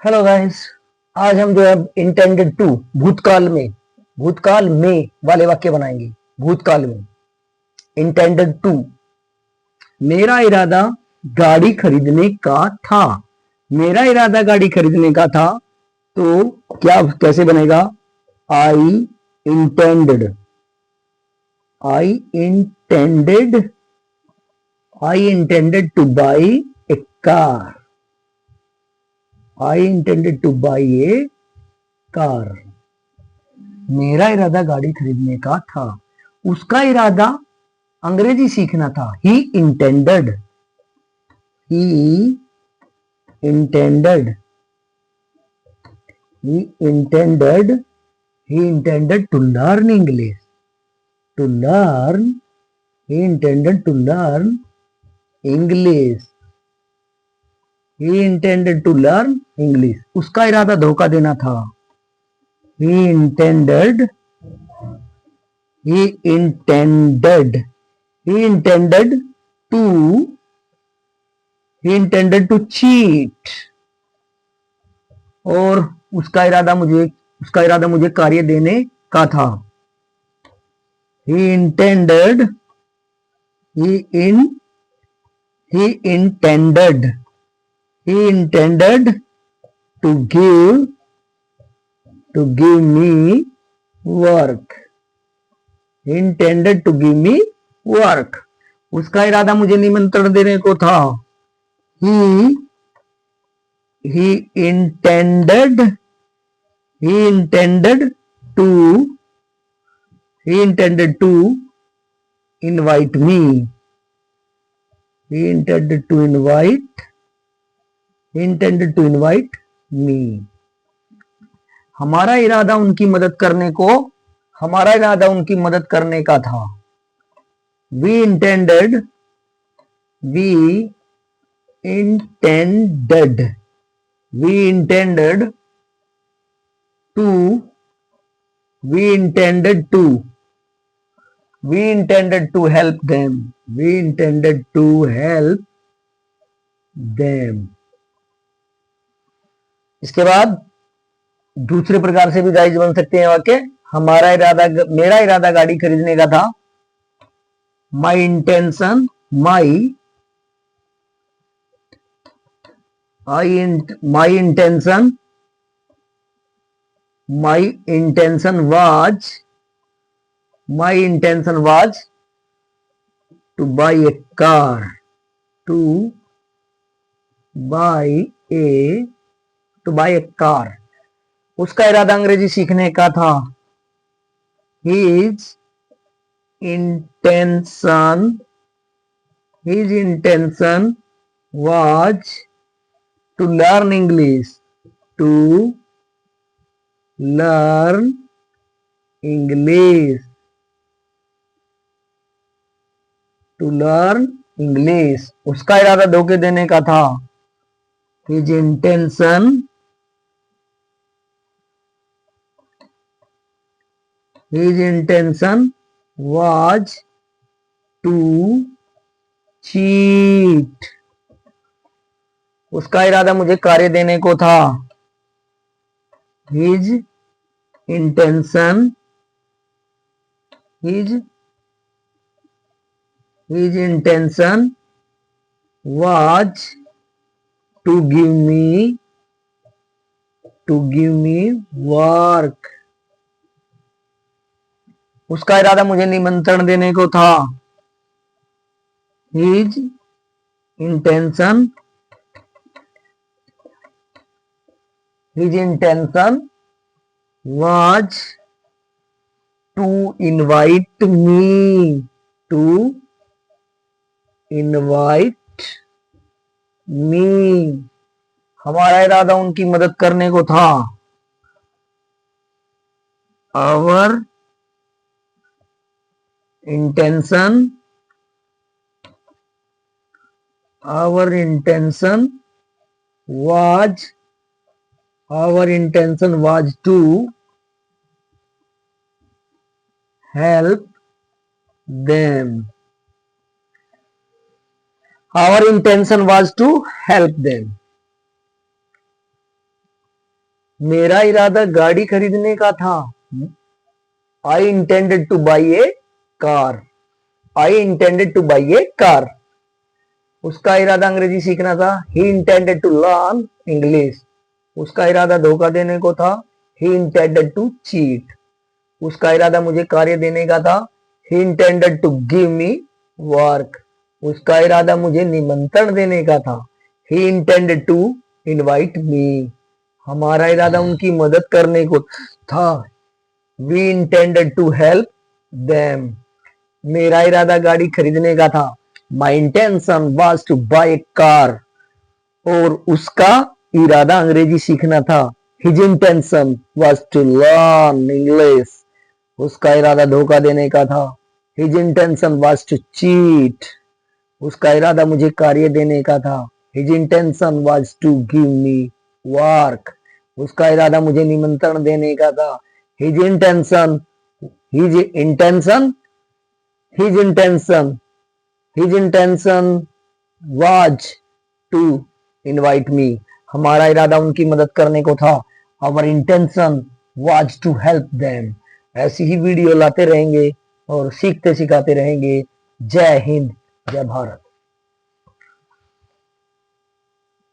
Hello guys. आज हम जो है इंटेंडेड टू भूतकाल में वाले वाक्य बनाएंगे। भूतकाल में इंटेंडेड टू, मेरा इरादा गाड़ी खरीदने का था। मेरा इरादा गाड़ी खरीदने का था, तो क्या कैसे बनेगा? I intended I intended I intended to buy a car. I intended to buy a car. मेरा इरादा गाड़ी खरीदने का था, उसका इरादा अंग्रेजी सीखना था। He intended he intended he intended he intended to learn English. To learn he intended to learn English. He intended to learn English. उसका इरादा धोखा देना था। He intended he intended he intended to he intended to cheat। और उसका इरादा मुझे कार्य देने का था। he intended he in he intended he intended to give me work। he intended to give me work। उसका इरादा मुझे निमंत्रण देने को था। he he intended to he intended to invite me। he intended to invite me। हमारा इरादा उनकी मदद करने का था। we intended to help them। इसके बाद दूसरे प्रकार से भी गाइस बन सकते हैं वाक्य। मेरा इरादा गाड़ी खरीदने का था। my intention was to buy a car to buy a car। उसका इरादा अंग्रेजी सीखने का था। his intention was to learn English उसका इरादा धोखे देने का था। his intention was to cheat। उसका इरादा मुझे कार्य देने को था। his intention was to give me work। उसका इरादा मुझे निमंत्रण देने को था। his intention was to invite me हमारा इरादा उनकी मदद करने को था। our intention was to help them। our intention was to help them। मेरा इरादा गाड़ी खरीदने का था। I intended to buy a car. I intended to buy a car. उसका इरादा अंग्रेजी सीखना था। He intended to learn English. उसका इरादा धोखा देने को था। He intended to cheat. उसका इरादा मुझे कार्य देने का था। He intended to give me work. उसका इरादा मुझे निमंत्रण देने का था। He intended to invite me. हमारा इरादा उनकी मदद करने को था। We intended to help them. मेरा इरादा गाड़ी खरीदने का था। My intention was to buy a car. और उसका इरादा अंग्रेजी सीखना था। His intention was to learn English. उसका इरादा धोखा देने का था। His intention was to cheat. उसका इरादा मुझे कार्य देने का था। His intention was to give me work. उसका इरादा मुझे निमंत्रण देने का था। His intention his intention his intention his intention was to invite me. हमारा इरादा उनकी मदद करने को था। Our intention was to help them. ऐसी ही वीडियो लाते रहेंगे और सीखते सिखाते रहेंगे। जय हिंद, जय भारत।